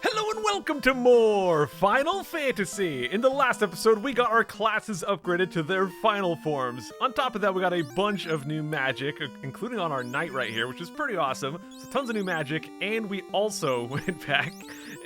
Hello and welcome to more Final Fantasy! In the last episode, we got our classes upgraded to their final forms. On top of that, we got a bunch of new magic, including on our knight right here, which is pretty awesome. So tons of new magic, and we also went back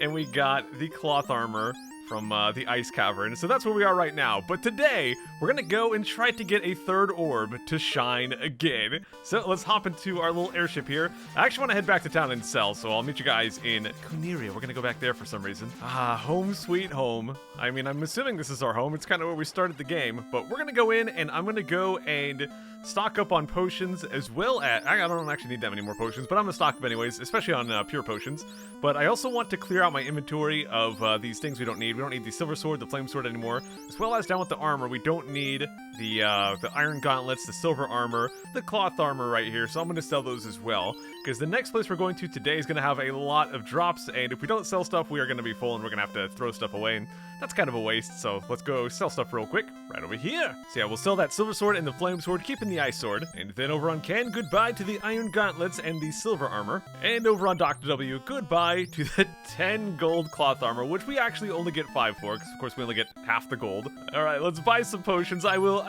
and we got the cloth armor from the ice cavern. So that's where we are right now. But today, we're gonna go and try to get a third orb to shine again. So let's hop into our little airship here. I actually want to head back to town and sell, so I'll meet you guys in Kuneria. We're gonna go back there for some reason. Home sweet home. I mean, I'm assuming this is our home. It's kind of where we started the game. But we're gonna go in and I'm gonna go and stock up on potions as well as... I don't actually need that many more potions, but I'm gonna stock up anyways, especially on pure potions. But I also want to clear out my inventory of these things we don't need. We don't need the silver sword, the flame sword anymore, as well as down with the armor. We don't need the iron gauntlets, the silver armor, the cloth armor right here, so I'm going to sell those as well, because the next place we're going to today is going to have a lot of drops, and if we don't sell stuff, we are going to be full, and we're going to have to throw stuff away, and that's kind of a waste, so let's go sell stuff real quick, right over here. So yeah, we'll sell that silver sword and the flame sword, keeping the ice sword, and then over on Ken, goodbye to the iron gauntlets and the silver armor, and over on Dr. W, goodbye to the 10 gold cloth armor, which we actually only get 5 for, because of course we only get half the gold. Alright, let's buy some potions. I will...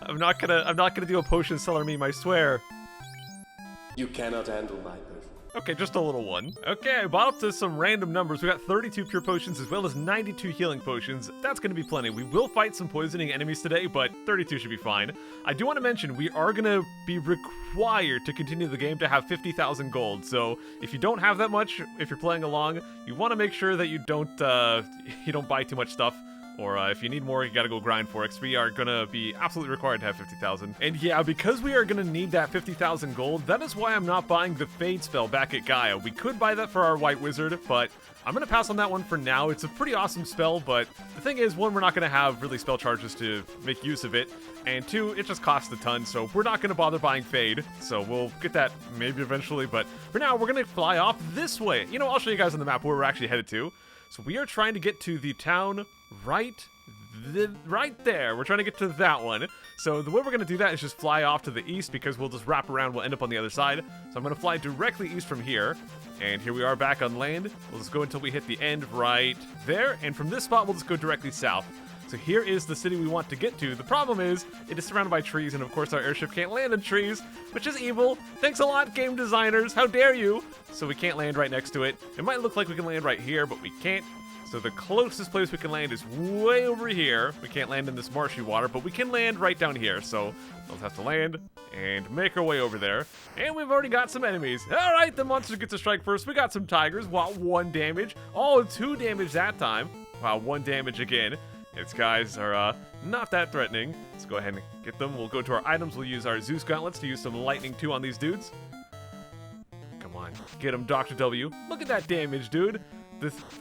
I'm not gonna do a potion seller meme, I swear. You cannot handle my potion. Okay, just a little one. Okay, I bought up to some random numbers. We got 32 pure potions as well as 92 healing potions. That's gonna be plenty. We will fight some poisoning enemies today, but 32 should be fine. I do want to mention, we are gonna be required to continue the game to have 50,000 gold. So if you don't have that much, if you're playing along, you want to make sure that you don't buy too much stuff. Or if you need more, you gotta go grind for it, because we are gonna be absolutely required to have 50,000. And yeah, because we are gonna need that 50,000 gold, that is why I'm not buying the Fade spell back at Gaia. We could buy that for our White Wizard, but I'm gonna pass on that one for now. It's a pretty awesome spell, but the thing is, one, we're not gonna have really spell charges to make use of it, and two, it just costs a ton, so we're not gonna bother buying Fade. So we'll get that maybe eventually, but for now, we're gonna fly off this way. You know, I'll show you guys on the map where we're actually headed to. So we are trying to get to the town right there. We're trying to get to that one. So the way we're going to do that is just fly off to the east, because we'll just wrap around. We'll end up on the other side. So I'm going to fly directly east from here. And here we are back on land. We'll just go until we hit the end right there. And from this spot, we'll just go directly south. So here is the city we want to get to. The problem is, it is surrounded by trees, and of course our airship can't land in trees, which is evil. Thanks a lot, game designers. How dare you? So we can't land right next to it. It might look like we can land right here, but we can't. So the closest place we can land is way over here. We can't land in this marshy water, but we can land right down here. So we'll have to land and make our way over there. And we've already got some enemies. All right, the monster gets a strike first. We got some tigers. Wow, 1 damage. Oh, 2 damage that time. Wow, 1 damage again. Its guys are not that threatening. Let's go ahead and get them. We'll go to our items. We'll use our Zeus gauntlets to use some lightning too on these dudes. Come on, get him, Dr. W. Look at that damage, dude.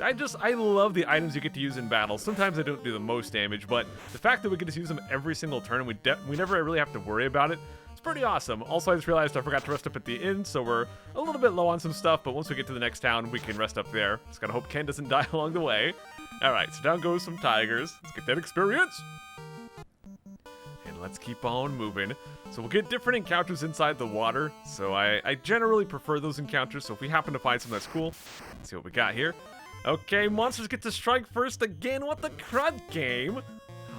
I love the items you get to use in battle. Sometimes they don't do the most damage, but the fact that we get to use them every single turn, and we never really have to worry about it, it's pretty awesome. Also, I just realized I forgot to rest up at the inn, so we're a little bit low on some stuff, but once we get to the next town, we can rest up there. Just gotta hope Ken doesn't die along the way. Alright, so down goes some tigers. Let's get that experience. And let's keep on moving. So we'll get different encounters inside the water. So I generally prefer those encounters. So if we happen to find some, that's cool. Let's see what we got here. Okay, monsters get to strike first again. What the crud game?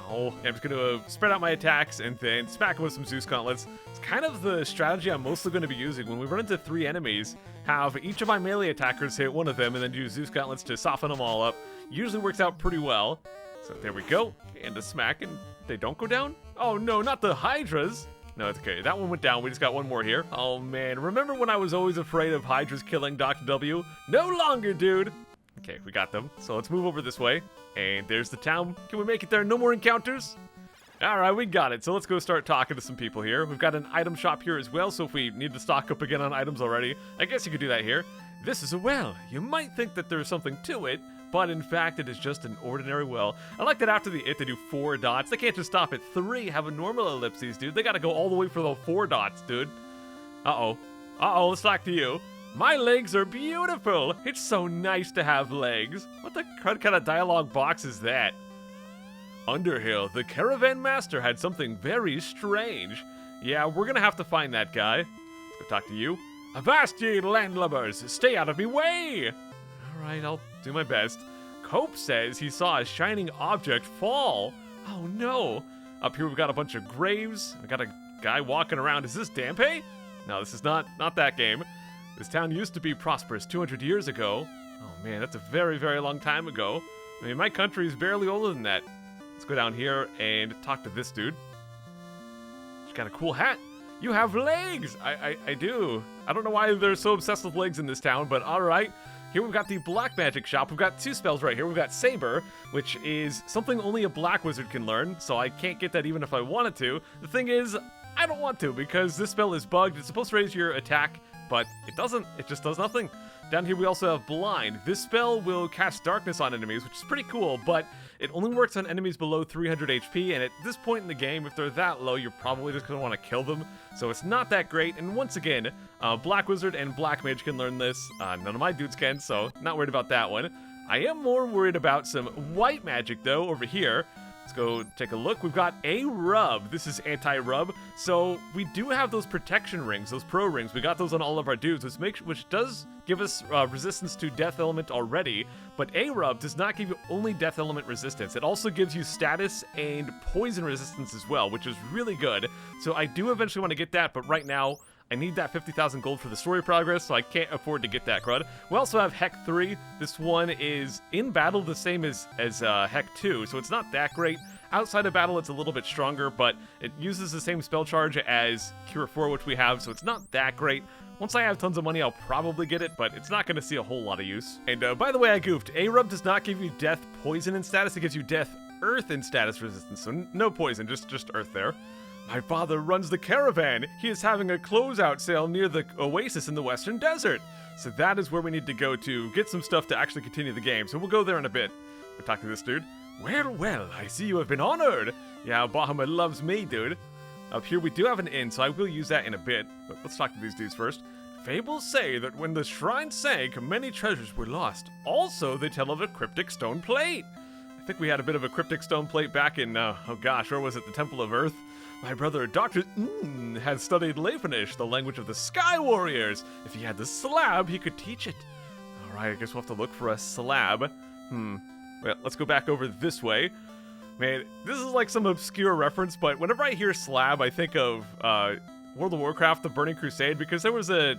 Oh, I'm just going to spread out my attacks and then smack them with some Zeus gauntlets. It's kind of the strategy I'm mostly going to be using. When we run into 3 enemies, have each of my melee attackers hit one of them and then use Zeus gauntlets to soften them all up. Usually works out pretty well. So there we go. And a smack, and they don't go down? Oh no, not the hydras. No, it's okay. That one went down. We just got one more here. Oh man, remember when I was always afraid of hydras killing Dr. W? No longer, dude. Okay, we got them. So let's move over this way. And there's the town. Can we make it there? No more encounters? Alright, we got it. So let's go start talking to some people here. We've got an item shop here as well, so if we need to stock up again on items already, I guess you could do that here. This is a well. You might think that there's something to it, but in fact, it is just an ordinary well. I like that after the they do 4 dots. They can't just stop at 3, have a normal ellipses, dude. They gotta go all the way for the 4 dots, dude. Uh-oh. Uh-oh, let's talk to you. My legs are beautiful. It's so nice to have legs. What the crud kind of dialogue box is that? Underhill, the caravan master had something very strange. Yeah, we're gonna have to find that guy. Let's go talk to you. Avast ye landlubbers, stay out of me way! Alright, I'll do my best. Cope says he saw a shining object fall. Oh no. Up here we've got a bunch of graves. We got a guy walking around. Is this Dampe? No, this is not that game. This town used to be prosperous 200 years ago. Oh man, that's a very, very long time ago. I mean, my country is barely older than that. Let's go down here and talk to this dude. She's got a cool hat. You have legs! I do. I don't know why they're so obsessed with legs in this town, but alright. Here we've got the black magic shop. We've got 2 spells right here. We've got Saber, which is something only a black wizard can learn, so I can't get that even if I wanted to. The thing is, I don't want to because this spell is bugged. It's supposed to raise your attack, but it doesn't. It just does nothing. Down here we also have Blind. This spell will cast darkness on enemies, which is pretty cool, but it only works on enemies below 300 HP, and at this point in the game, if they're that low, you're probably just going to want to kill them, so it's not that great. And once again, Black Wizard and Black Mage can learn this. None of my dudes can, so not worried about that one. I am more worried about some white magic, though, over here. Let's go take a look. We've got a rub. This is anti-rub. So we do have those protection rings, those pro rings. We got those on all of our dudes, which does give us resistance to death element already. But a rub does not give you only death element resistance. It also gives you status and poison resistance as well, which is really good. So I do eventually want to get that, but right now I need that 50,000 gold for the story progress, so I can't afford to get that crud. We also have Heck 3. This one is in battle the same as Heck 2, so it's not that great. Outside of battle, it's a little bit stronger, but it uses the same spell charge as Cure 4, which we have, so it's not that great. Once I have tons of money, I'll probably get it, but it's not going to see a whole lot of use. And by the way, I goofed. A-Rub does not give you death poison in status, it gives you death earth in status resistance, so no poison, just earth there. My father runs the caravan. He is having a closeout sale near the Oasis in the Western Desert. So that is where we need to go to get some stuff to actually continue the game. So we'll go there in a bit. We'll talk to this dude. Well, I see you have been honored. Yeah, Bahamut loves me, dude. Up here we do have an inn, so I will use that in a bit. But let's talk to these dudes first. Fables say that when the shrine sank, many treasures were lost. Also, they tell of a cryptic stone plate. I think we had a bit of a cryptic stone plate back in, oh gosh, where was it? The Temple of Earth? My brother, Dr. Has studied Lefinish, the language of the Sky Warriors. If he had the slab, he could teach it. Alright, I guess we'll have to look for a slab. Well, let's go back over this way. Man, this is like some obscure reference, but whenever I hear slab, I think of World of Warcraft, the Burning Crusade, because there was a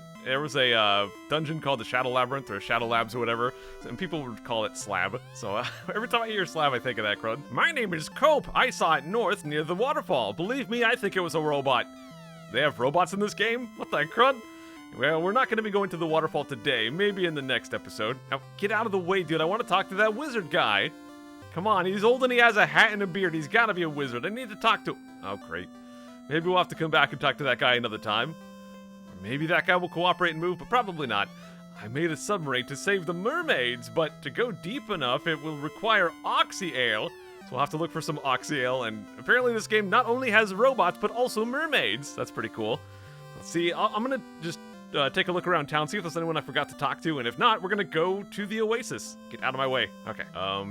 dungeon called the Shadow Labyrinth, or Shadow Labs, or whatever, and people would call it slab. So every time I hear slab, I think of that crud. My name is Cope. I saw it north near the waterfall. Believe me, I think it was a robot. They have robots in this game? What the crud? Well, we're not going to be going to the waterfall today. Maybe in the next episode. Now, get out of the way, dude. I want to talk to that wizard guy. Come on, he's old and he has a hat and a beard. He's got to be a wizard. I need to talk to... Oh, great. Maybe we'll have to come back and talk to that guy another time. Or maybe that guy will cooperate and move, but probably not. I made a submarine to save the mermaids, but to go deep enough, it will require oxy ale. So we'll have to look for some oxy ale, and apparently this game not only has robots, but also mermaids. That's pretty cool. Let's see, I'm gonna just take a look around town, see if there's anyone I forgot to talk to, and if not, we're gonna go to the Oasis. Get out of my way. Okay.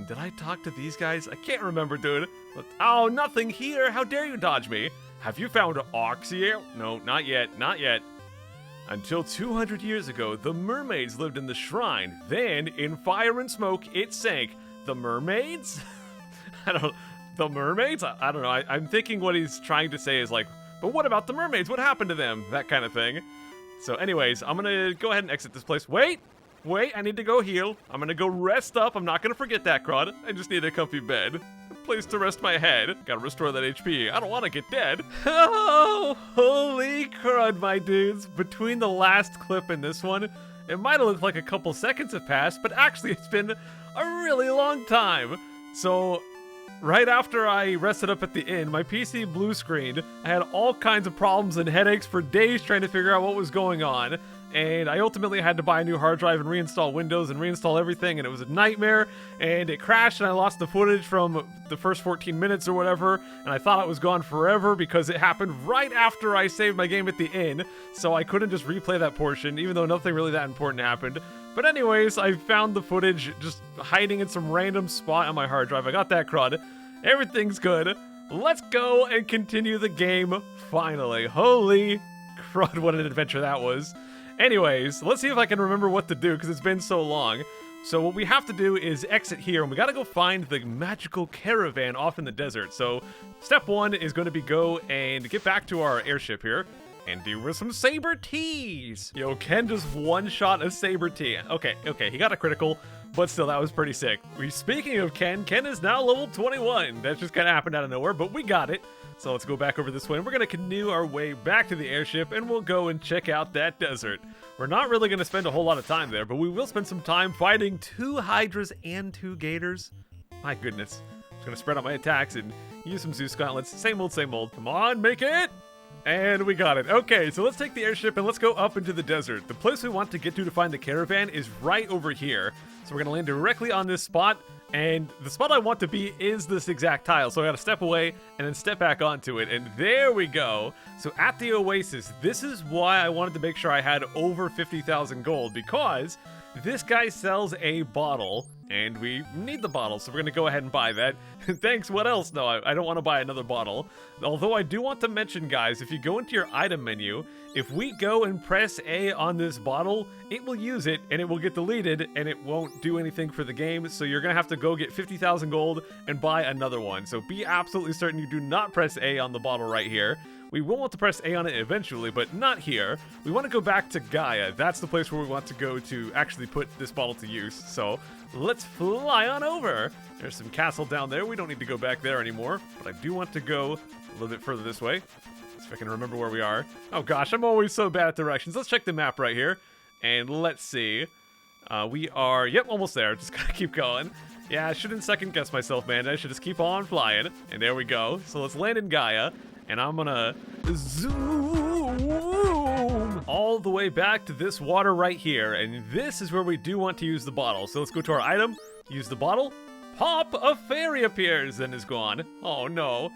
Did I talk to these guys? I can't remember, dude. Oh, nothing here. How dare you dodge me? Have you found oxy ale? No, not yet, not yet. Until 200 years ago, the mermaids lived in the shrine. Then, in fire and smoke, it sank. The mermaids? The mermaids? I don't know. I'm thinking what he's trying to say is like, but what about the mermaids? What happened to them? That kind of thing. So anyways, I'm gonna go ahead and exit this place. Wait, I need to go heal. I'm gonna go rest up. I'm not gonna forget that, crud. I just need a comfy bed. Place to rest my head. Gotta restore that HP. I don't want to get dead. Oh, holy crud, my dudes. Between the last clip and this one, it might have looked like a couple seconds have passed, but actually it's been a really long time. So, right after I rested up at the inn, my PC blue screened. I had all kinds of problems and headaches for days trying to figure out what was going on. And I ultimately had to buy a new hard drive and reinstall Windows and reinstall everything, and it was a nightmare, and it crashed, and I lost the footage from the first 14 minutes or whatever, and I thought it was gone forever because it happened right after I saved my game at the inn, so I couldn't just replay that portion, even though nothing really that important happened. But anyways, I found the footage just hiding in some random spot on my hard drive. I got that crud. Everything's good. Let's go and continue the game, finally. Holy crud, what an adventure that was. Anyways, let's see if I can remember what to do, because it's been so long. So what we have to do is exit here, and we gotta go find the magical caravan off in the desert. So step 1 is going to be go and get back to our airship here and deal with some saber teas. Yo, Ken just one-shot a saber tea. Okay, he got a critical, but still, that was pretty sick. Speaking of Ken is now level 21. That just kind of happened out of nowhere, but we got it. So let's go back over this way, and we're going to canoe our way back to the airship, and we'll go and check out that desert. We're not really going to spend a whole lot of time there, but we will spend some time fighting 2 hydras and 2 gators. My goodness. I'm just going to spread out my attacks and use some Zeus gauntlets. Same old, same old. Come on, make it! And we got it. Okay, so let's take the airship and let's go up into the desert. The place we want to get to find the caravan is right over here. So we're going to land directly on this spot. And the spot I want to be is this exact tile. So I got to step away and then step back onto it. And there we go. So at the Oasis, this is why I wanted to make sure I had over 50,000 gold, because this guy sells a bottle and we need the bottle. So we're going to go ahead and buy that. Thanks. What else? No, I don't want to buy another bottle. Although I do want to mention, guys, if you go into your item menu, if we go and press A on this bottle, it will use it and it will get deleted and it won't do anything for the game. So you're going to have to go get 50,000 gold and buy another one. So be absolutely certain you do not press A on the bottle right here. We will want to press A on it eventually, but not here. We want to go back to Gaia. That's the place where we want to go to actually put this bottle to use. So let's fly on over. There's some castle down there. We don't need to go back there anymore, but I do want to go a little bit further this way. See if I can remember where we are. Oh gosh, I'm always so bad at directions. Let's check the map right here, and let's see. We are, yep, almost there. Just gotta keep going. Yeah, I shouldn't second guess myself, man. I should just keep on flying. And there we go. So let's land in Gaia. And I'm gonna zoom all the way back to this water right here. And this is where we do want to use the bottle. So let's go to our item, use the bottle. Pop, a fairy appears and is gone. Oh no.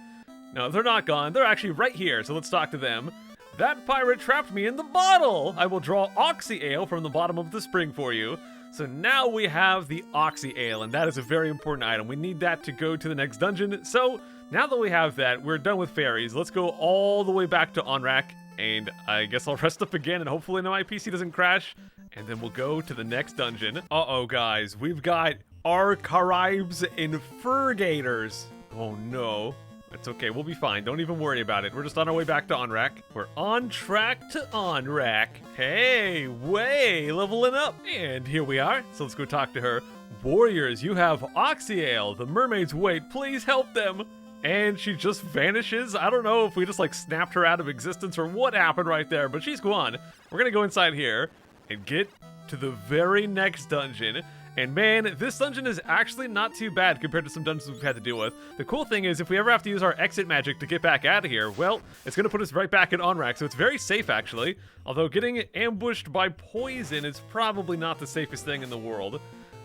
No, they're not gone. They're actually right here. So let's talk to them. That pirate trapped me in the bottle. I will draw Oxy Ale from the bottom of the spring for you. So now we have the Oxy Ale, and that is a very important item. We need that to go to the next dungeon. So now that we have that, we're done with fairies. Let's go all the way back to Onrak, and I guess I'll rest up again, and hopefully my PC doesn't crash, and then we'll go to the next dungeon. Uh-oh, guys. We've got Arcaribes and Furgators. Oh, no. It's okay, we'll be fine. Don't even worry about it. We're just on our way back to Onrak. We're on track to Onrak. Hey, way, leveling up. And here we are. So let's go talk to her. Warriors, you have Oxyale. The mermaids wait. Please help them. And she just vanishes. I don't know if we just like snapped her out of existence or what happened right there, but she's gone. We're gonna go inside here and get to the very next dungeon. And man, this dungeon is actually not too bad compared to some dungeons we've had to deal with. The cool thing is if we ever have to use our exit magic to get back out of here, well, it's going to put us right back in Onrak, so it's very safe actually. Although getting ambushed by poison is probably not the safest thing in the world.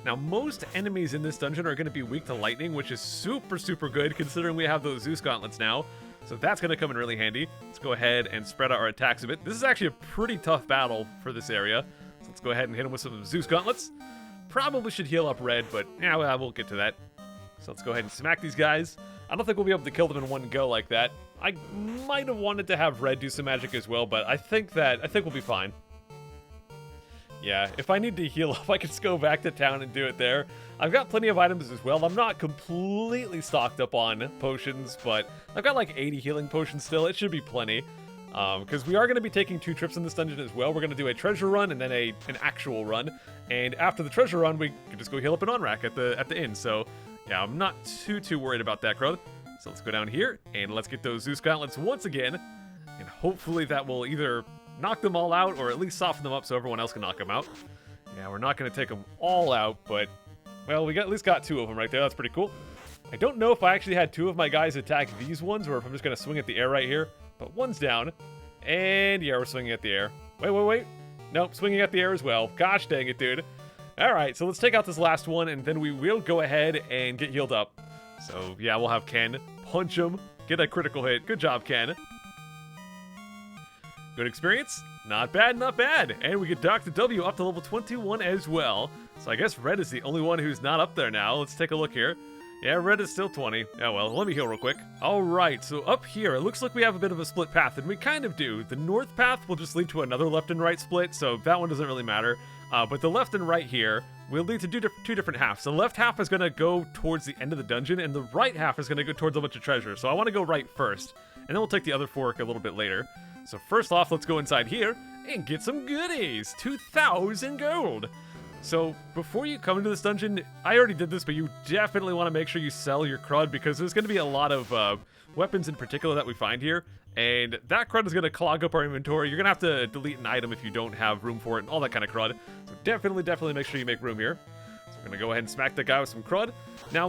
Now, most enemies in this dungeon are going to be weak to lightning, which is super, super good considering we have those Zeus gauntlets now. So that's going to come in really handy. Let's go ahead and spread out our attacks a bit. This is actually a pretty tough battle for this area. So let's go ahead and hit him with some Zeus gauntlets. Probably should heal up Red, but yeah, well, we'll get to that. So let's go ahead and smack these guys. I don't think we'll be able to kill them in one go like that. I might have wanted to have Red do some magic as well, but I think we'll be fine. Yeah, if I need to heal up, I can just go back to town and do it there. I've got plenty of items as well. I'm not completely stocked up on potions, but I've got like 80 healing potions still. It should be plenty. Because we are going to be taking 2 trips in this dungeon as well. We're going to do a treasure run and then an actual run. And after the treasure run, we can just go heal up in Onrak at the inn. So, yeah, I'm not too worried about that, crowd. So let's go down here and let's get those Zeus gauntlets once again. And hopefully that will either knock them all out or at least soften them up so everyone else can knock them out. Yeah, we're not going to take them all out, but, well, we at least got 2 of them right there. That's pretty cool. I don't know if I actually had 2 of my guys attack these ones or if I'm just going to swing at the air right here. But one's down. And yeah, we're swinging at the air. Wait. Nope, swinging at the air as well. Gosh dang it, dude. Alright, so let's take out this last one, and then we will go ahead and get healed up. So yeah, we'll have Ken punch him, get a critical hit. Good job, Ken. Good experience? Not bad, not bad. And we get Dr. W up to level 21 as well. So I guess Red is the only one who's not up there now. Let's take a look here. Yeah, Red is still 20. Yeah, well, let me heal real quick. Alright, so up here, it looks like we have a bit of a split path, and we kind of do. The north path will just lead to another left and right split, so that one doesn't really matter. But the left and right here will lead to two different halves. The left half is going to go towards the end of the dungeon, and the right half is going to go towards a bunch of treasure. So I want to go right first, and then we'll take the other fork a little bit later. So first off, let's go inside here and get some goodies. 2,000 gold. So before you come into this dungeon, I already did this, but you definitely want to make sure you sell your crud, because there's going to be a lot of weapons in particular that we find here, and that crud is going to clog up our inventory. You're going to have to delete an item if you don't have room for it and all that kind of crud. So definitely make sure you make room here. So we're going to go ahead and smack the guy with some crud. Now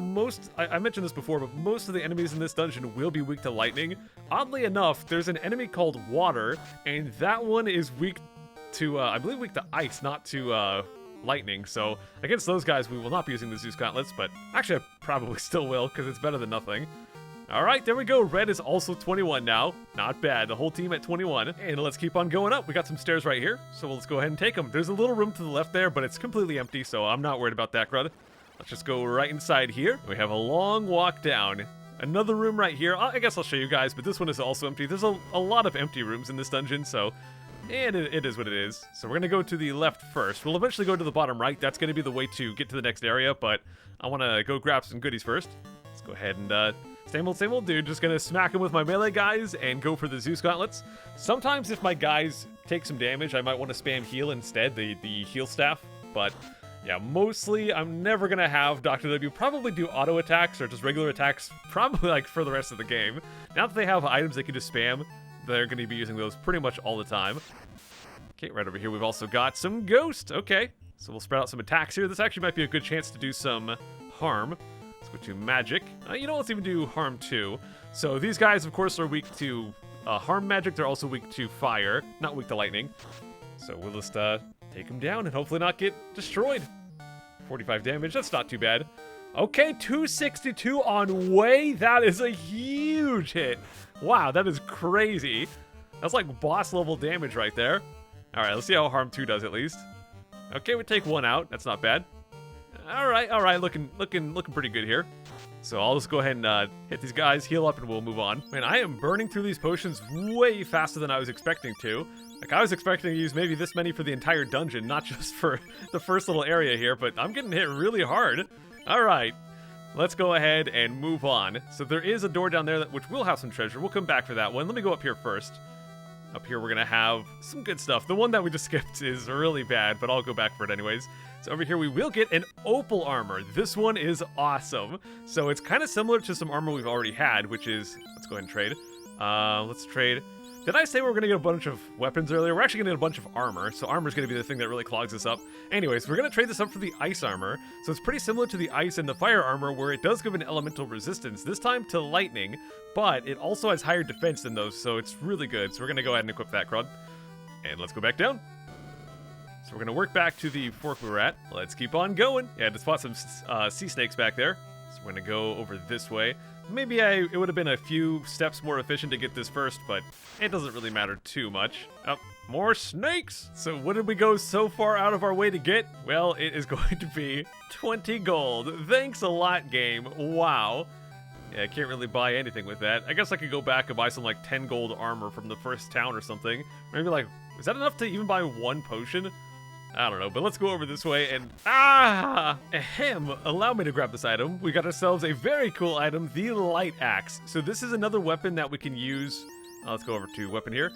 I mentioned this before, but most of the enemies in this dungeon will be weak to lightning. Oddly enough, there's an enemy called Water, and that one is weak to, I believe weak to ice, not to, lightning. So against those guys, we will not be using the Zeus gauntlets, but actually I probably still will, because it's better than nothing. All right, there we go. Red is also 21 now. Not bad. The whole team at 21. And let's keep on going up. We got some stairs right here, so let's go ahead and take them. There's a little room to the left there, but it's completely empty, so I'm not worried about that crud. Let's just go right inside here. We have a long walk down. Another room right here. I guess I'll show you guys, but this one is also empty. There's a lot of empty rooms in this dungeon, so... And it is what it is. So we're going to go to the left first. We'll eventually go to the bottom right. That's going to be the way to get to the next area, but I want to go grab some goodies first. Let's go ahead and, same old dude. Just going to smack him with my melee guys and go for the Zeus gauntlets. Sometimes if my guys take some damage, I might want to spam heal instead, the heal staff. But yeah, mostly I'm never going to have Dr. W probably do auto attacks or just regular attacks, probably like for the rest of the game. Now that they have items they can just spam, they're going to be using those pretty much all the time. Okay, right over here we've also got some Ghost. Okay, so we'll spread out some attacks here. This actually might be a good chance to do some harm. Let's go to Magic. You know, let's even do Harm too. So these guys, of course, are weak to Harm Magic. They're also weak to Fire, not weak to Lightning. So we'll just take them down and hopefully not get destroyed. 45 damage, that's not too bad. Okay, 262 on Way. That is a huge hit. Wow, that is crazy. That's like boss level damage right there. All right, let's see how Harm 2 does at least. Okay, we take one out. That's not bad. All right, looking pretty good here. So I'll just go ahead and hit these guys, heal up, and we'll move on. Man, I am burning through these potions way faster than I was expecting to. Like, I was expecting to use maybe this many for the entire dungeon, not just for the first little area here, but I'm getting hit really hard. All right, let's go ahead and move on. So there is a door down there which will have some treasure. We'll come back for that one. Let me go up here first. Up here, we're going to have some good stuff. The one that we just skipped is really bad, but I'll go back for it anyways. So over here, we will get an opal armor. This one is awesome. So it's kind of similar to some armor we've already had, which is... Let's go ahead and trade. Let's trade. Did I say we were going to get a bunch of weapons earlier? We're actually going to get a bunch of armor. So armor is going to be the thing that really clogs us up. Anyways, we're going to trade this up for the ice armor. So it's pretty similar to the ice and the fire armor, where it does give an elemental resistance, this time to lightning, but it also has higher defense than those, so it's really good. So we're going to go ahead and equip that crud. And let's go back down. So we're going to work back to the fork we were at. Let's keep on going. Yeah, to spot some sea snakes back there. So we're going to go over this way. Maybe it would have been a few steps more efficient to get this first, but it doesn't really matter too much. Oh, more snakes! So what did we go so far out of our way to get? Well, it is going to be 20 gold. Thanks a lot, game. Wow. Yeah, I can't really buy anything with that. I guess I could go back and buy some, like, 10 gold armor from the first town or something. Maybe, like, is that enough to even buy one potion? I don't know, but let's go over this way and... Ahem! Allow me to grab this item. We got ourselves a very cool item, the Light Axe. So this is another weapon that we can use... let's go over to weapon here.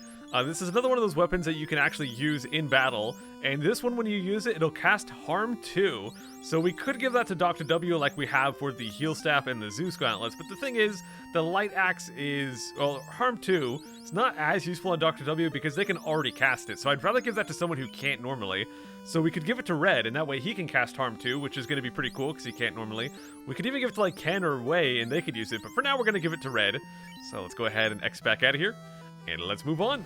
This is another one of those weapons that you can actually use in battle. And this one, when you use it, it'll cast Harm 2. So we could give that to Dr. W like we have for the Heal Staff and the Zeus Gauntlets. But the thing is, the Light Axe is... Well, Harm 2, it's not as useful on Dr. W because they can already cast it. So I'd rather give that to someone who can't normally. So we could give it to Red, and that way he can cast Harm 2, which is going to be pretty cool because he can't normally. We could even give it to, like, Ken or Wei, and they could use it. But for now, we're going to give it to Red. So let's go ahead and X back out of here. And let's move on.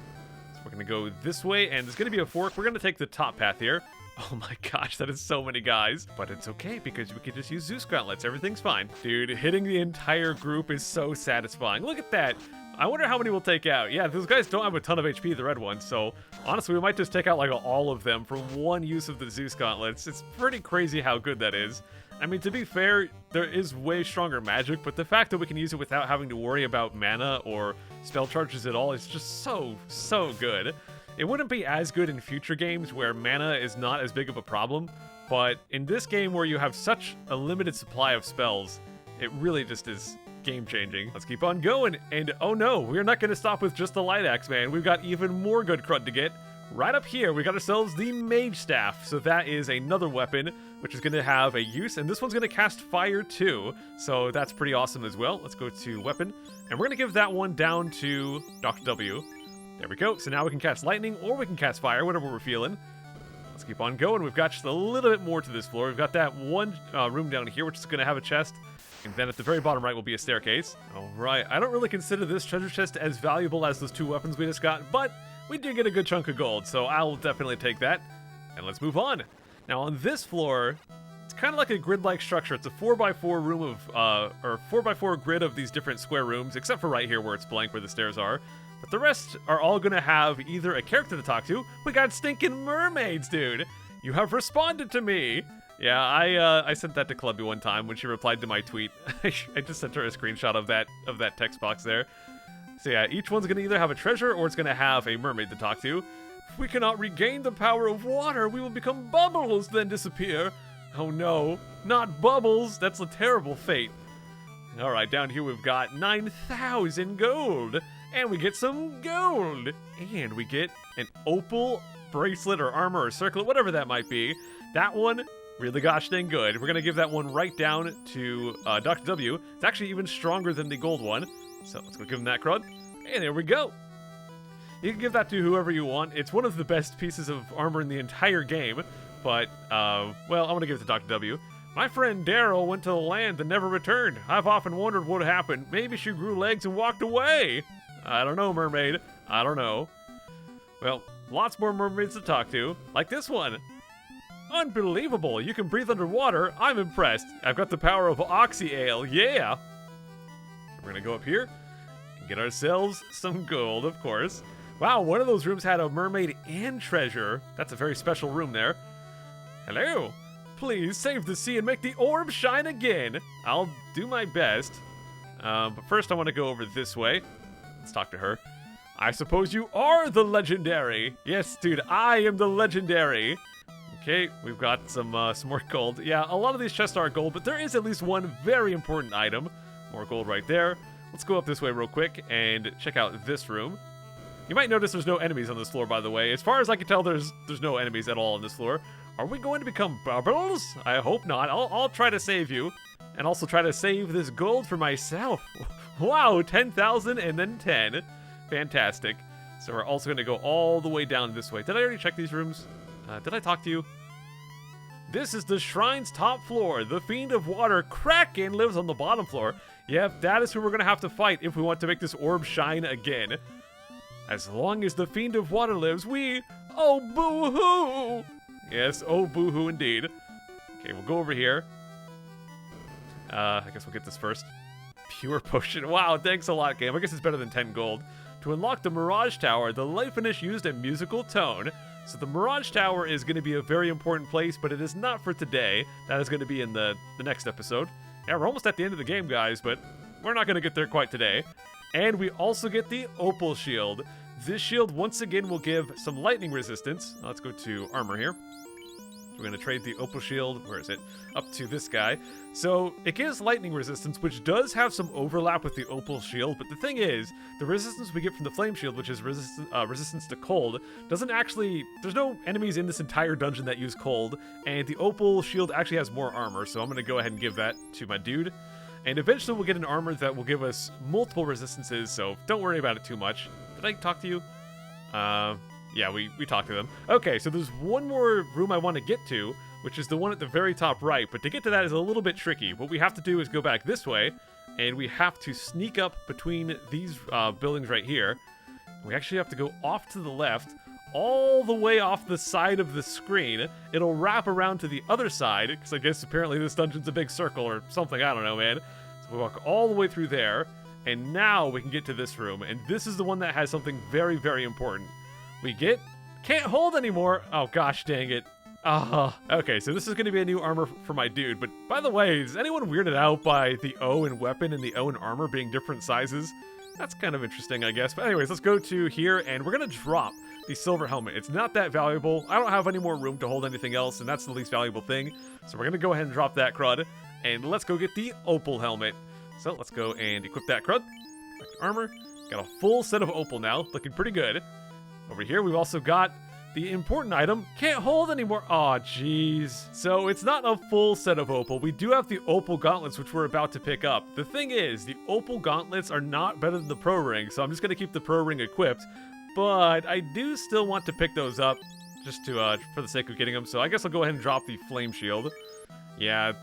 So we're going to go this way, and there's going to be a fork. We're going to take the top path here. Oh my gosh, that is so many guys. But it's okay, because we can just use Zeus Gauntlets. Everything's fine. Dude, hitting the entire group is so satisfying. Look at that. I wonder how many we'll take out. Yeah, those guys don't have a ton of HP, the red ones, so honestly, we might just take out, like, all of them for one use of the Zeus Gauntlets. It's pretty crazy how good that is. I mean, to be fair, there is way stronger magic, but the fact that we can use it without having to worry about mana or spell charges at all is just so good. It wouldn't be as good in future games where mana is not as big of a problem, but in this game where you have such a limited supply of spells, it really just is game-changing. Let's keep on going, and oh no, we're not going to stop with just the light axe, man. We've got even more good crud to get. Right up here, we got ourselves the Mage Staff, so that is another weapon, which is going to have a use, and this one's going to cast fire too, so that's pretty awesome as well. Let's go to weapon, and we're going to give that one down to Dr. W. There we go, so now we can cast lightning, or we can cast fire, whatever we're feeling. Let's keep on going. We've got just a little bit more to this floor. We've got that one room down here, which is going to have a chest, and then at the very bottom right will be a staircase. All right, I don't really consider this treasure chest as valuable as those 2 weapons we just got, but we do get a good chunk of gold, so I'll definitely take that. And let's move on. Now on this floor, it's kind of like a grid-like structure. It's a 4x4 room of, or 4x4 grid of these different square rooms, except for right here where it's blank where the stairs are. But the rest are all gonna have either a character to talk to. We got stinking mermaids, dude. You have responded to me. Yeah, I sent that to Clubby one time when she replied to my tweet. I just sent her a screenshot of that text box there. So yeah, each one's gonna either have a treasure or it's gonna have a mermaid to talk to. If we cannot regain the power of water, we will become bubbles, then disappear. Oh no, not bubbles. That's a terrible fate. All right, down here we've got 9,000 gold. And we get some gold. And we get an opal bracelet or armor or circlet, whatever that might be. That one, really gosh dang good. We're going to give that one right down to Dr. W. It's actually even stronger than the gold one. So let's go give him that crud. And there we go. You can give that to whoever you want. It's one of the best pieces of armor in the entire game. But, well, I'm going to give it to Dr. W. My friend Daryl went to the land and never returned. I've often wondered what happened. Maybe she grew legs and walked away. I don't know, mermaid. I don't know. Well, lots more mermaids to talk to, like this one. Unbelievable, you can breathe underwater. I'm impressed. I've got the power of Oxy Ale, yeah. We're gonna go up here and get ourselves some gold, of course. Wow, one of those rooms had a mermaid and treasure. That's a very special room there. Hello. Please save the sea and make the orb shine again. I'll do my best. But first I want to go over this way. Let's talk to her. I suppose you are the legendary. Yes, dude, I am the legendary. Okay, we've got some more gold. Yeah, a lot of these chests are gold, but there is at least one very important item. More gold right there. Let's go up this way real quick and check out this room. You might notice there's no enemies on this floor, by the way. As far as I can tell, there's no enemies at all on this floor. Are we going to become bubbles? I hope not. I'll try to save you. And also try to save this gold for myself. Wow, 10,000 and then 10. Fantastic. So we're also going to go all the way down this way. Did I already check these rooms? Did I talk to you? This is the shrine's top floor. The Fiend of Water, Kraken, lives on the bottom floor. Yep, that is who we're going to have to fight if we want to make this orb shine again. As long as the Fiend of Water lives, we... Oh, boo-hoo! Yes, oh, boo-hoo indeed. Okay, we'll go over here. I guess we'll get this first. Pure potion. Wow, thanks a lot, game. I guess it's better than 10 gold. To unlock the Mirage Tower, the light finish used a musical tone. So the Mirage Tower is going to be a very important place, but it is not for today. That is going to be in the next episode. Yeah, we're almost at the end of the game, guys, but we're not going to get there quite today. And we also get the Opal Shield. This shield, once again, will give some lightning resistance. Let's go to armor here. We're going to trade the Opal Shield, where is it? Up to this guy. So it gives lightning resistance, which does have some overlap with the Opal Shield, but the thing is, the resistance we get from the Flame Shield, which is resistance to cold, doesn't actually... There's no enemies in this entire dungeon that use cold, and the Opal Shield actually has more armor, so I'm going to go ahead and give that to my dude. And eventually we'll get an armor that will give us multiple resistances, so don't worry about it too much. Did I talk to you? Yeah, we talked to them. Okay, so there's one more room I want to get to, which is the one at the very top right, but to get to that is a little bit tricky. What we have to do is go back this way, and we have to sneak up between these buildings right here. We actually have to go off to the left, all the way off the side of the screen. It'll wrap around to the other side, because I guess apparently this dungeon's a big circle or something, I don't know, man. So we walk all the way through there, and now we can get to this room, and this is the one that has something very, very important. We get... Can't hold anymore! Oh, gosh dang it. Okay, so this is going to be a new armor for my dude, but by the way, is anyone weirded out by the O in weapon and the O in armor being different sizes? That's kind of interesting, I guess. But anyways, let's go to here, and we're going to drop the silver helmet. It's not that valuable. I don't have any more room to hold anything else, and that's the least valuable thing. So we're going to go ahead and drop that crud, and let's go get the opal helmet. So let's go and equip that crud. Back to armor. Got a full set of opal now, looking pretty good. Over here, we've also got the important item. Can't hold anymore. Aw, jeez. So it's not a full set of opal. We do have the opal gauntlets, which we're about to pick up. The thing is, the opal gauntlets are not better than the pro ring, so I'm just going to keep the pro ring equipped. But I do still want to pick those up, just to for the sake of getting them. So I guess I'll go ahead and drop the flame shield. Yeah,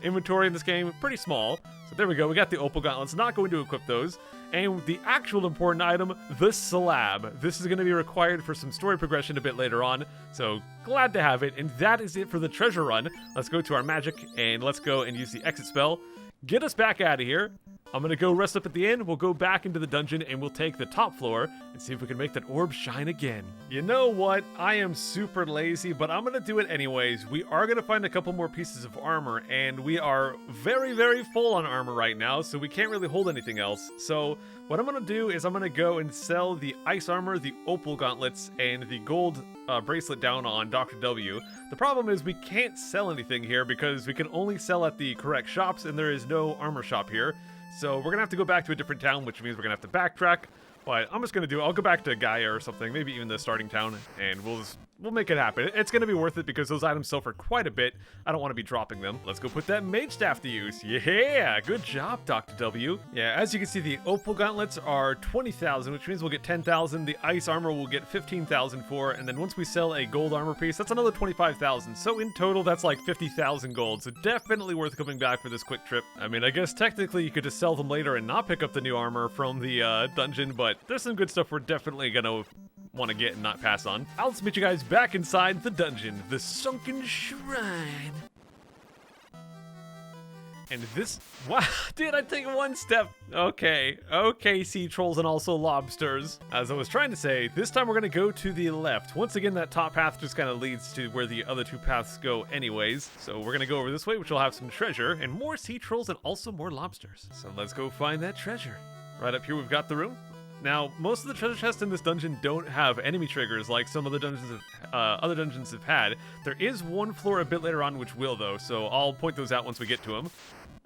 inventory in this game, pretty small. So there we go, we got the opal gauntlets, not going to equip those. And the actual important item, the slab. This is going to be required for some story progression a bit later on, so glad to have it. And that is it for the treasure run. Let's go to our magic, and let's go and use the exit spell. Get us back out of here. I'm going to go rest up at the inn, we'll go back into the dungeon, and we'll take the top floor and see if we can make that orb shine again. You know what? I am super lazy, but I'm going to do it anyways. We are going to find a couple more pieces of armor, and we are very, very full on armor right now, so we can't really hold anything else. So what I'm going to do is I'm going to go and sell the ice armor, the opal gauntlets, and the gold bracelet down on Dr. W. The problem is we can't sell anything here because we can only sell at the correct shops, and there is no armor shop here. So we're going to have to go back to a different town, which means we're going to have to backtrack. But I'm just going to do it. I'll go back to Gaia or something, maybe even the starting town, and we'll make it happen. It's going to be worth it because those items sell for quite a bit. I don't want to be dropping them. Let's go put that mage staff to use. Yeah, good job, Dr. W. Yeah, as you can see, the opal gauntlets are 20,000, which means we'll get 10,000. The ice armor will get 15,000 for, and then once we sell a gold armor piece, that's another 25,000. So in total, that's like 50,000 gold. So definitely worth coming back for this quick trip. I mean, I guess technically you could just sell them later and not pick up the new armor from the dungeon, but there's some good stuff we're definitely gonna want to get and not pass on. I'll just meet you guys back inside the dungeon, the sunken shrine. And this, wow, did I take one step? Okay, sea trolls and also lobsters. As I was trying to say, this time we're gonna go to the left. Once again, that top path just kind of leads to where the other two paths go anyways. So we're gonna go over this way, which will have some treasure and more sea trolls and also more lobsters. So let's go find that treasure. Right up here, we've got the room. Now, most of the treasure chests in this dungeon don't have enemy triggers like some of the dungeons other dungeons have had. There is one floor a bit later on which will, though, so I'll point those out once we get to them.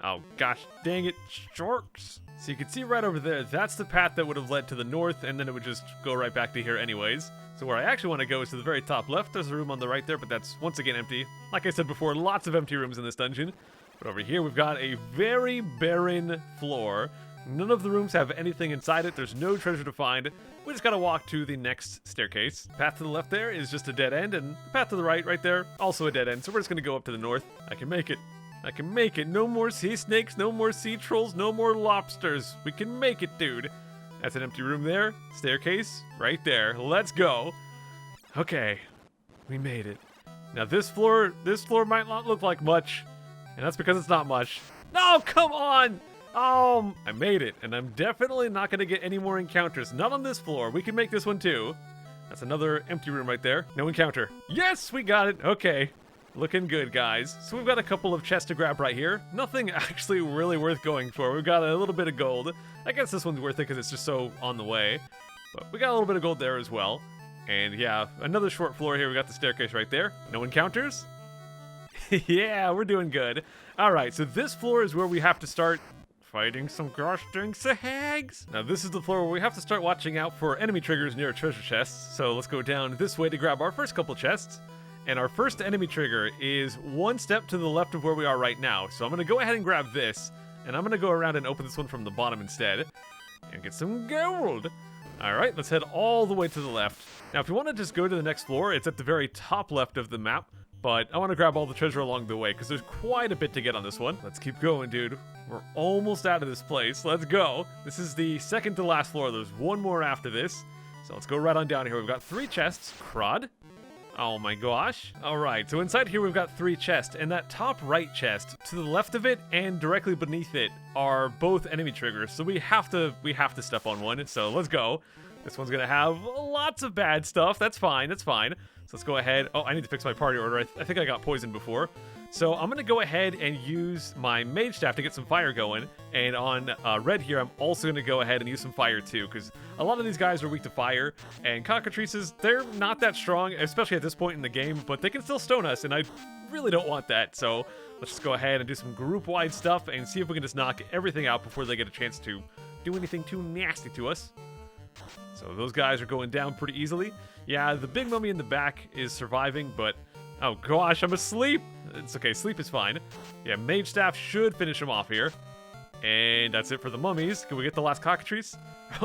Oh, gosh, dang it, sharks. So you can see right over there, that's the path that would have led to the north, and then it would just go right back to here anyways. So where I actually want to go is to the very top left. There's a room on the right there, but that's once again empty. Like I said before, lots of empty rooms in this dungeon. But over here, we've got a very barren floor. None of the rooms have anything inside it. There's no treasure to find. We just gotta walk to the next staircase. The path to the left there is just a dead end, and the path to the right there, also a dead end. So we're just gonna go up to the north. I can make it. I can make it. No more sea snakes, no more sea trolls, no more lobsters. We can make it, dude. That's an empty room there. Staircase right there. Let's go. Okay, we made it. Now this floor might not look like much, and that's because it's not much. No, come on! I made it, and I'm definitely not going to get any more encounters. Not on this floor. We can make this one too. That's another empty room right there. No encounter. Yes, we got it. Okay. Looking good, guys. So we've got a couple of chests to grab right here. Nothing actually really worth going for. We've got a little bit of gold. I guess this one's worth it because it's just so on the way. But we got a little bit of gold there as well. And yeah, another short floor here. We got the staircase right there. No encounters? Yeah, we're doing good. All right, so this floor is where we have to start fighting some gosh dang sahags. Now this is the floor where we have to start watching out for enemy triggers near treasure chests. So let's go down this way to grab our first couple chests. And our first enemy trigger is one step to the left of where we are right now. So I'm gonna go ahead and grab this, and I'm gonna go around and open this one from the bottom instead, and get some gold. All right, let's head all the way to the left. Now if you wanna just go to the next floor, it's at the very top left of the map. But I want to grab all the treasure along the way, because there's quite a bit to get on this one. Let's keep going, dude. We're almost out of this place. Let's go. This is the second to last floor. There's one more after this. So let's go right on down here. We've got 3 chests. Crud. Oh my gosh. All right, so inside here we've got 3 chests, and that top right chest, to the left of it and directly beneath it, are both enemy triggers. So we have to step on one. So let's go. This one's gonna have lots of bad stuff. That's fine. That's fine. So let's go ahead. Oh, I need to fix my party order. I think I got poisoned before. So I'm going to go ahead and use my mage staff to get some fire going. And on red here, I'm also going to go ahead and use some fire too, because a lot of these guys are weak to fire. And cockatrices, they're not that strong, especially at this point in the game, but they can still stone us, and I really don't want that. So let's just go ahead and do some group-wide stuff and see if we can just knock everything out before they get a chance to do anything too nasty to us. So those guys are going down pretty easily. Yeah, the big mummy in the back is surviving, but oh gosh, I'm asleep. It's okay, sleep is fine. Yeah, mage staff should finish him off here. And that's it for the mummies. Can we get the last cockatrice?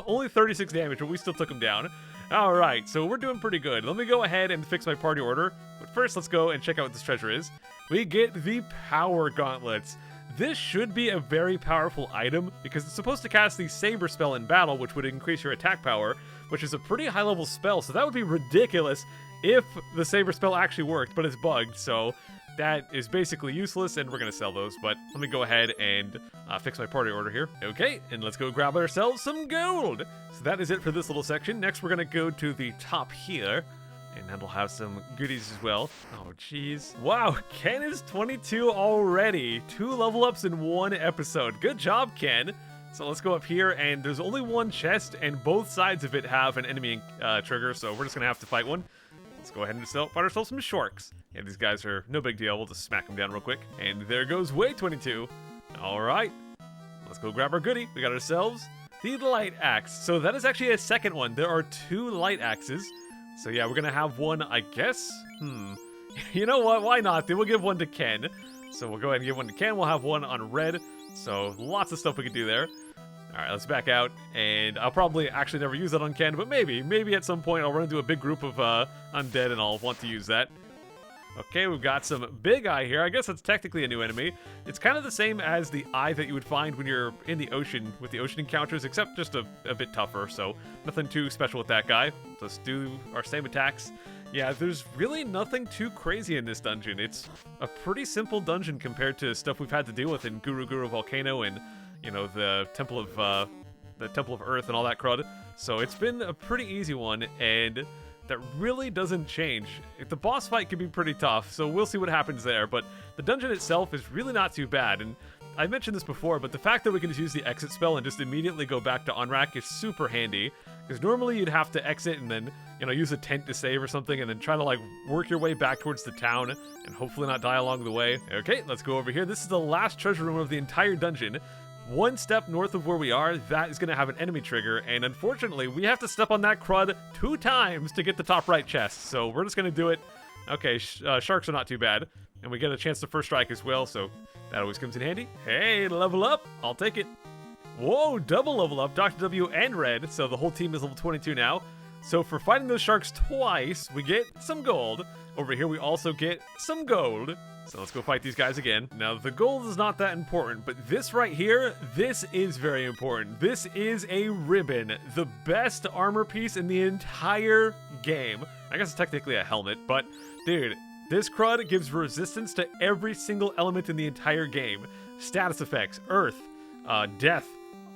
Only 36 damage, but we still took him down. All right, so we're doing pretty good. Let me go ahead and fix my party order. But first, let's go and check out what this treasure is. We get the power gauntlets. This should be a very powerful item because it's supposed to cast the Saber spell in battle, which would increase your attack power, which is a pretty high level spell. So that would be ridiculous if the Saber spell actually worked, but it's bugged. So that is basically useless, and we're going to sell those. But let me go ahead and fix my party order here. Okay, and let's go grab ourselves some gold. So that is it for this little section. Next, we're going to go to the top here. And that'll have some goodies as well. Oh, jeez. Wow, Ken is 22 already. 2 level ups in 1 episode. Good job, Ken. So let's go up here, and there's only 1 chest, and both sides of it have an enemy trigger, so we're just going to have to fight one. Let's go ahead and fight ourselves some sharks. Yeah, these guys are no big deal. We'll just smack them down real quick. And there goes Way 22. All right. Let's go grab our goodie. We got ourselves the light axe. So that is actually a second one. There are 2 light axes. So yeah, we're gonna have one, I guess. You know what? Why not? Then we'll give one to Ken. So we'll go ahead and give one to Ken. We'll have one on red. So lots of stuff we could do there. All right, let's back out. And I'll probably actually never use that on Ken, but maybe at some point I'll run into a big group of undead and I'll want to use that. Okay, we've got some big eye here. I guess that's technically a new enemy. It's kind of the same as the eye that you would find when you're in the ocean with the ocean encounters, except just a bit tougher, so nothing too special with that guy. Let's do our same attacks. Yeah, there's really nothing too crazy in this dungeon. It's a pretty simple dungeon compared to stuff we've had to deal with in Guru Guru Volcano and, you know, the Temple of Earth and all that crud. So it's been a pretty easy one, and that really doesn't change. The boss fight can be pretty tough, so we'll see what happens there, but the dungeon itself is really not too bad, and I mentioned this before, but the fact that we can just use the exit spell and just immediately go back to Onrak is super handy, because normally you'd have to exit and then, you know, use a tent to save or something, and then try to, like, work your way back towards the town, and hopefully not die along the way. Okay, let's go over here. This is the last treasure room of the entire dungeon. 1 step north of where we are, that is going to have an enemy trigger, and unfortunately, we have to step on that crud 2 times to get the top right chest, so we're just going to do it. Okay, sharks are not too bad, and we get a chance to first strike as well, so that always comes in handy. Hey, level up! I'll take it. Whoa, double level up, Dr. W and Red, so the whole team is level 22 now. So for fighting those sharks twice, we get some gold. Over here, we also get some gold. So let's go fight these guys again. Now, the gold is not that important, but this right here, this is very important. This is a ribbon, the best armor piece in the entire game. I guess it's technically a helmet, but dude, this crud gives resistance to every single element in the entire game. Status effects, earth, death,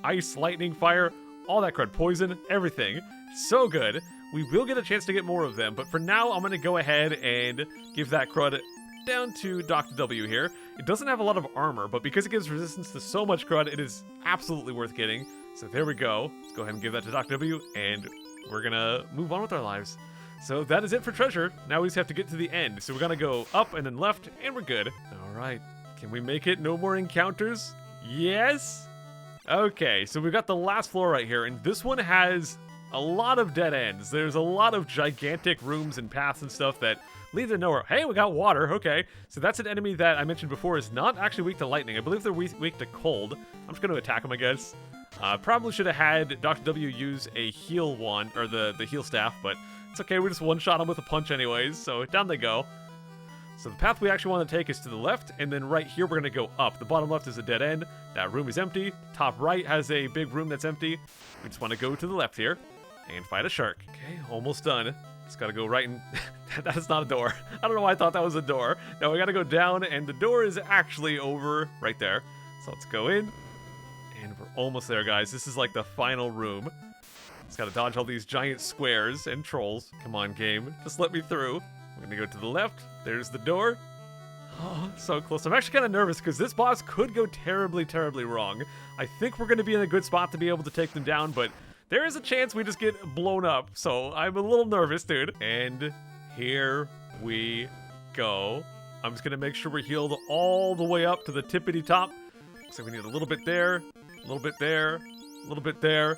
ice, lightning, fire, all that crud, poison, everything. So good. We will get a chance to get more of them, but for now, I'm gonna go ahead and give that crud down to Dr. W here. It doesn't have a lot of armor, but because it gives resistance to so much crud, it is absolutely worth getting. So there we go. Let's go ahead and give that to Dr. W, and we're gonna move on with our lives. So that is it for treasure. Now we just have to get to the end. So we're gonna go up and then left, and we're good. All right, can we make it? No more encounters? Yes? Okay, so we've got the last floor right here, and this one has a lot of dead ends. There's a lot of gigantic rooms and paths and stuff that lead to nowhere. Hey, we got water. Okay, so that's an enemy that I mentioned before is not actually weak to lightning. I believe they're weak to cold. I'm just going to attack them, I guess. Probably should have had Dr. W use a heal wand, or the heal staff, but it's okay. We just one-shot them with a punch anyways, so down they go. So the path we actually want to take is to the left, and then right here we're going to go up. The bottom left is a dead end. That room is empty. Top right has a big room that's empty. We just want to go to the left here and fight a shark. Okay, almost done. Just gotta go right in. That is not a door. I don't know why I thought that was a door. No, we gotta go down, and the door is actually over right there. So let's go in, and we're almost there, guys. This is like the final room. Just gotta dodge all these giant squares and trolls. Come on, game. Just let me through. We're gonna go to the left. There's the door. Oh, so close. I'm actually kind of nervous because this boss could go terribly, terribly wrong. I think we're going to be in a good spot to be able to take them down, but there is a chance we just get blown up. So I'm a little nervous, dude. And here we go. I'm just going to make sure we're healed all the way up to the tippity top. So we need a little bit there, a little bit there, a little bit there.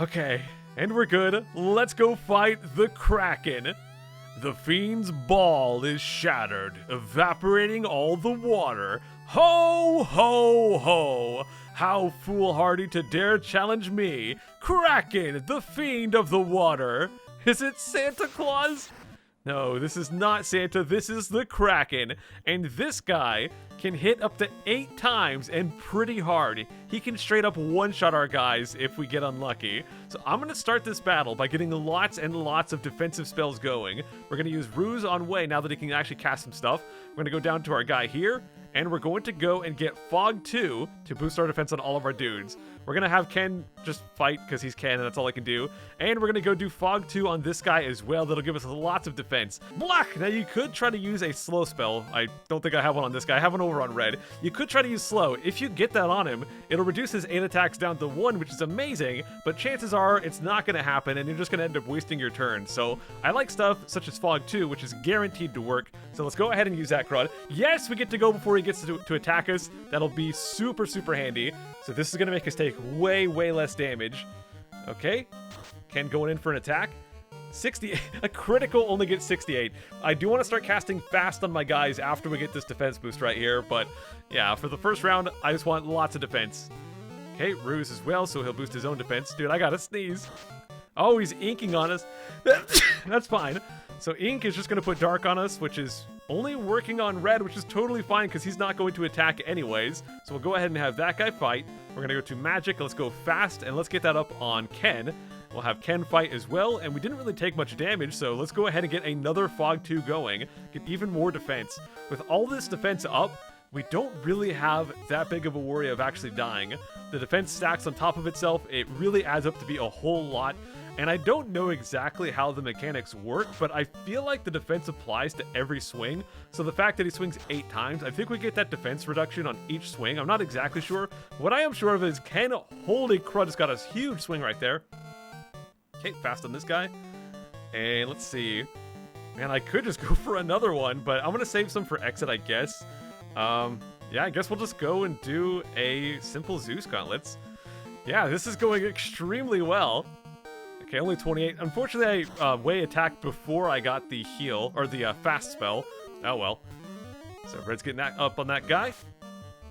Okay, and we're good. Let's go fight the Kraken. The fiend's ball is shattered, evaporating all the water. Ho, ho, ho! How foolhardy to dare challenge me, Kraken, the fiend of the water! Is it Santa Claus? No, this is not Santa, this is the Kraken. And this guy can hit up to 8 times and pretty hard. He can straight up one-shot our guys if we get unlucky. So I'm going to start this battle by getting lots and lots of defensive spells going. We're going to use Ruse on Wei now that he can actually cast some stuff. We're going to go down to our guy here, and we're going to go and get Fog 2 to boost our defense on all of our dudes. We're going to have Ken just fight because he's Ken and that's all I can do. And we're going to go do Fog 2 on this guy as well. That'll give us lots of defense. Black! Now you could try to use a slow spell. I don't think I have one on this guy. I have one over on red. You could try to use slow. If you get that on him, it'll reduce his 8 attacks down to 1, which is amazing. But chances are it's not going to happen and you're just going to end up wasting your turn. So I like stuff such as Fog 2, which is guaranteed to work. So let's go ahead and use that crud. Yes, we get to go before he gets to attack us. That'll be super, super handy. So this is going to make us take way, way less damage. Okay. Ken going in for an attack. 60, a critical only gets 68. I do want to start casting fast on my guys after we get this defense boost right here. But yeah, for the first round, I just want lots of defense. Okay, Ruse as well, so he'll boost his own defense. Dude, I gotta sneeze. Oh, he's inking on us. That's fine. So ink is just going to put dark on us, which is only working on red, which is totally fine because he's not going to attack anyways. So we'll go ahead and have that guy fight. We're going to go to magic. Let's go fast, and let's get that up on Ken. We'll have Ken fight as well, and we didn't really take much damage, so let's go ahead and get another Fog 2 going. Get even more defense. With all this defense up, we don't really have that big of a worry of actually dying. The defense stacks on top of itself. It really adds up to be a whole lot. And I don't know exactly how the mechanics work, but I feel like the defense applies to every swing. So the fact that he swings 8 times, I think we get that defense reduction on each swing. I'm not exactly sure. What I am sure of is Ken, holy crud, has got a huge swing right there. Okay, fast on this guy. And let's see. Man, I could just go for another one, but I'm going to save some for exit, I guess. Yeah, I guess we'll just go and do a simple Zeus gauntlets. Yeah, this is going extremely well. Okay, only 28. Unfortunately, I Wei attacked before I got the heal, or the fast spell. Oh well. So Red's getting that up on that guy.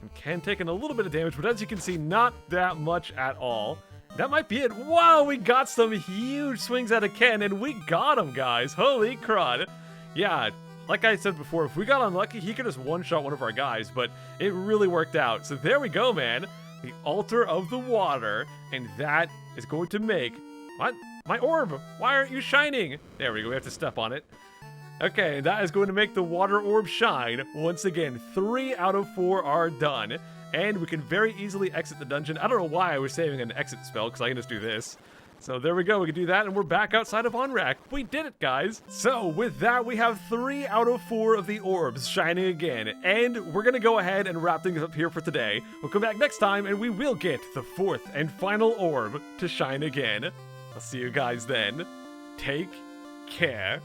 And Ken taking a little bit of damage, but as you can see, not that much at all. That might be it. Wow, we got some huge swings out of Ken, and we got him, guys. Holy crud. Yeah, like I said before, if we got unlucky, he could just one-shot one of our guys, but it really worked out. So there we go, man. The altar of the water, and that is going to make... What? My orb! Why aren't you shining? There we go, we have to step on it. Okay, that is going to make the water orb shine. Once again, 3 out of 4 are done. And we can very easily exit the dungeon. I don't know why I was saving an exit spell, because I can just do this. So there we go, we can do that, and we're back outside of Onrak. We did it, guys! So with that, we have 3 out of 4 of the orbs shining again. And we're gonna go ahead and wrap things up here for today. We'll come back next time, and we will get the 4th and final orb to shine again. I'll see you guys then. Take care.